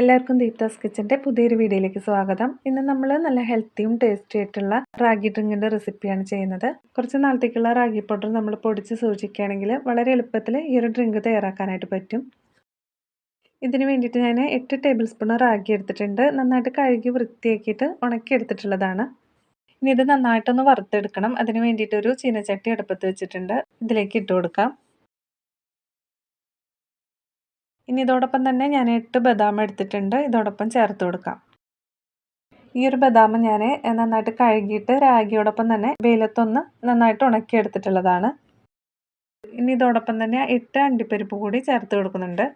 എല്ലാവർക്കും ദീപ്താസ് കിച്ചൻ്റെ പുതിയൊരു വീഡിയോയിലേക്ക് സ്വാഗതം. ഇന്ന് നമ്മൾ നല്ല ഹെൽത്തിയും ടേസ്റ്റി ആയിട്ടുള്ള റാഗി ഡ്രിങ്കിൻ്റെ റെസിപ്പിയാണ് ചെയ്യുന്നത്. കുറച്ച് നാളത്തേക്കുള്ള റാഗി പൗഡർ നമ്മൾ പൊടിച്ച് സൂക്ഷിക്കുകയാണെങ്കിൽ വളരെ എളുപ്പത്തിൽ ഈ ഒരു ഡ്രിങ്ക് തയ്യാറാക്കാനായിട്ട് പറ്റും. ഇതിന് വേണ്ടിയിട്ട് ഞാൻ 8 ടേബിൾ സ്പൂൺ റാഗി എടുത്തിട്ടുണ്ട്. നന്നായിട്ട് കഴുകി വൃത്തിയാക്കിയിട്ട് ഉണക്കിയെടുത്തിട്ടുള്ളതാണ്. ഇനി ഇത് നന്നായിട്ടൊന്ന് വറുത്തെടുക്കണം. അതിന് വേണ്ടിയിട്ട് ഒരു ചീനച്ചട്ടി അടുപ്പത്ത് വെച്ചിട്ടുണ്ട്. ഇതിലേക്ക് ഇട്ട് കൊടുക്കാം. ഇനി ഇതോടൊപ്പം തന്നെ ഞാൻ 8 ബദാം എടുത്തിട്ടുണ്ട്. ഇതോടൊപ്പം ചേർത്ത് കൊടുക്കാം. ഈ ഒരു ബദാം ഞാൻ നന്നായിട്ട് കഴുകിയിട്ട് റാഗിയോടൊപ്പം തന്നെ വെയിലത്തൊന്ന് നന്നായിട്ട് ഉണക്കിയെടുത്തിട്ടുള്ളതാണ്. ഇനി ഇതോടൊപ്പം തന്നെ 8 അണ്ടിപ്പരിപ്പ് കൂടി ചേർത്ത് കൊടുക്കുന്നുണ്ട്.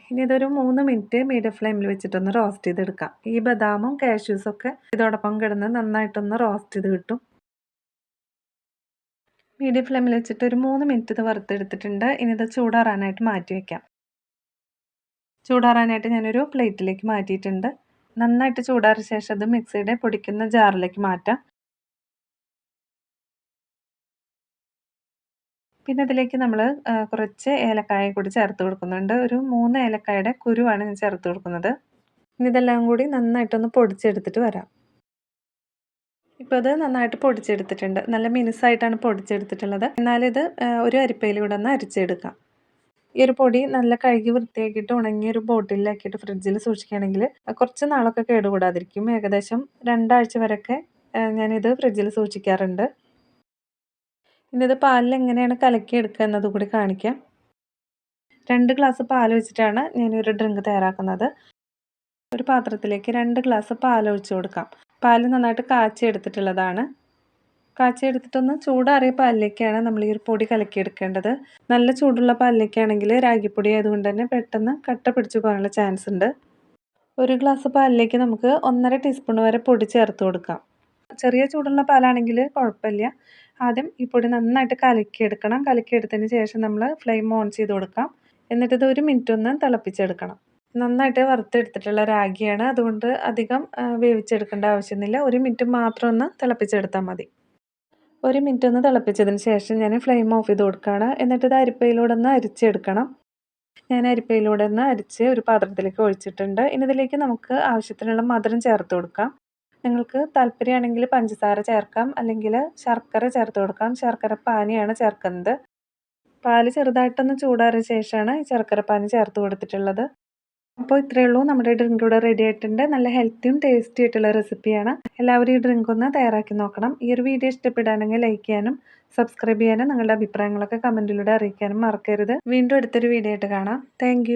ഇനി ഇതൊരു 3 മിനിറ്റ് മീഡിയം ഫ്ലെയിമിൽ വെച്ചിട്ടൊന്ന് റോസ്റ്റ് ചെയ്തെടുക്കാം. ഈ ബദാമും കാഷ്യൂസും ഒക്കെ ഇതോടൊപ്പം കിടന്ന് നന്നായിട്ടൊന്ന് റോസ്റ്റ് ചെയ്ത് കിട്ടും. മീഡിയം ഫ്ലെയിമിൽ വെച്ചിട്ട് ഒരു 3 മിനിറ്റ് ഇത് വറുത്തെടുത്തിട്ടുണ്ട്. ഇനി ഇത് ചൂടാറാനായിട്ട് മാറ്റി വയ്ക്കാം. ചൂടാറാനായിട്ട് ഞാനൊരു പ്ലേറ്റിലേക്ക് മാറ്റിയിട്ടുണ്ട്. നന്നായിട്ട് ചൂടാറിയ ശേഷം അത് മിക്സിയുടെ പൊടിക്കുന്ന ജാറിലേക്ക് മാറ്റാം. പിന്നെ ഇതിലേക്ക് നമ്മൾ കുറച്ച് ഏലക്കായ കൂടി ചേർത്ത് കൊടുക്കുന്നുണ്ട്. ഒരു 3 ഏലക്കായുടെ കുരുവാണ് ഞാൻ ചേർത്ത് കൊടുക്കുന്നത്. ഇനി ഇതെല്ലാം കൂടി നന്നായിട്ടൊന്ന് പൊടിച്ചെടുത്തിട്ട് വരാം. ഇപ്പോൾ ഇത് നന്നായിട്ട് പൊടിച്ചെടുത്തിട്ടുണ്ട്. നല്ല മിനുസായിട്ടാണ് പൊടിച്ചെടുത്തിട്ടുള്ളത്. എന്നാലിത് ഒരു അരിപ്പയിലൂടെ ഒന്ന് അരിച്ചെടുക്കാം. ഈ ഒരു പൊടി നല്ല കഴുകി വൃത്തിയാക്കിയിട്ട് ഉണങ്ങിയ ഒരു ബോട്ടിലാക്കിയിട്ട് ഫ്രിഡ്ജിൽ സൂക്ഷിക്കുകയാണെങ്കിൽ കുറച്ച് നാളൊക്കെ കേടുകൂടാതിരിക്കും. ഏകദേശം 2 ആഴ്ച വരെയൊക്കെ ഞാനിത് ഫ്രിഡ്ജിൽ സൂക്ഷിക്കാറുണ്ട്. ഇനി ഇത് പാലിൽ എങ്ങനെയാണ് കലക്കിയെടുക്കുക എന്നത് കൂടി കാണിക്കാം. 2 ഗ്ലാസ് പാൽ വെച്ചിട്ടാണ് ഞാനൊരു ഡ്രിങ്ക് തയ്യാറാക്കുന്നത്. ഒരു പാത്രത്തിലേക്ക് 2 ഗ്ലാസ് പാൽ ഒഴിച്ചു കൊടുക്കാം. പാൽ നന്നായിട്ട് കാച്ചിയെടുത്തിട്ടുള്ളതാണ്. കാച്ചിയെടുത്തിട്ടൊന്ന് ചൂടാറിയ പാലിലേക്കാണ് നമ്മൾ ഈ ഒരു പൊടി കലക്കിയെടുക്കേണ്ടത്. നല്ല ചൂടുള്ള പാലിലേക്കാണെങ്കിൽ രാഗിപ്പൊടി ആയതുകൊണ്ട് തന്നെ പെട്ടെന്ന് കട്ട പിടിച്ചു പോകാനുള്ള ചാൻസ് ഉണ്ട്. 1 ഗ്ലാസ് പാലിലേക്ക് നമുക്ക് 1.5 ടീസ്പൂൺ വരെ പൊടി ചേർത്ത് കൊടുക്കാം. ചെറിയ ചൂടുള്ള പാലാണെങ്കിൽ കുഴപ്പമില്ല. ആദ്യം ഈ പൊടി നന്നായിട്ട് കലക്കിയെടുക്കണം. കലക്കിയെടുത്തതിന് ശേഷം നമ്മൾ ഫ്ലെയിം ഓൺ ചെയ്ത് കൊടുക്കാം. എന്നിട്ടിത് 1 മിനിറ്റ് ഒന്ന് തിളപ്പിച്ചെടുക്കണം. നന്നായിട്ട് വറുത്തെടുത്തിട്ടുള്ള റാഗിയാണ്, അതുകൊണ്ട് അധികം വേവിച്ചെടുക്കേണ്ട ആവശ്യമൊന്നുമില്ല. 1 മിനിറ്റ് മാത്രം ഒന്ന് തിളപ്പിച്ചെടുത്താൽ മതി. 1 മിനിറ്റ് ഒന്ന് തിളപ്പിച്ചതിന് ശേഷം ഞാൻ ഫ്ലെയിം ഓഫ് ചെയ്ത് കൊടുക്കുകയാണ്. എന്നിട്ട് ഇത് അരിപ്പയിലൂടെ ഒന്ന് അരിച്ചെടുക്കണം. ഞാൻ അരിപ്പയിലൂടെ ഒന്ന് അരിച്ച് ഒരു പാത്രത്തിലേക്ക് ഒഴിച്ചിട്ടുണ്ട്. ഇനി ഇതിലേക്ക് നമുക്ക് ആവശ്യത്തിനുള്ള മധുരം ചേർത്ത് കൊടുക്കാം. നിങ്ങൾക്ക് താല്പര്യമാണെങ്കിൽ പഞ്ചസാര ചേർക്കാം, അല്ലെങ്കിൽ ശർക്കര ചേർത്ത് കൊടുക്കാം. ശർക്കര പാനിയാണ് ചേർക്കുന്നത്. പാല് ചെറുതായിട്ടൊന്ന് ചൂടാറിയ ശേഷമാണ് ഈ ശർക്കര പാനി ചേർത്ത് കൊടുത്തിട്ടുള്ളത്. അപ്പോൾ ഇത്രയേ ഉള്ളൂ, നമ്മുടെ ഡ്രിങ്ക് ഇവിടെ റെഡി ആയിട്ടുണ്ട്. നല്ല ഹെൽത്തിയും ടേസ്റ്റി ആയിട്ടുള്ള റെസിപ്പിയാണ്. എല്ലാവരും ഈ ഡ്രിങ്ക് ഒന്ന് തയ്യാറാക്കി നോക്കണം. ഈ ഒരു വീഡിയോ ഇഷ്ടപ്പെടുകയാണെങ്കിൽ ലൈക്ക് ചെയ്യാനും സബ്സ്ക്രൈബ് ചെയ്യാനും നിങ്ങളുടെ അഭിപ്രായങ്ങളൊക്കെ കമൻറ്റിലൂടെ അറിയിക്കാനും മറക്കരുത്. വീണ്ടും അടുത്തൊരു വീഡിയോ ആയിട്ട് കാണാം. താങ്ക്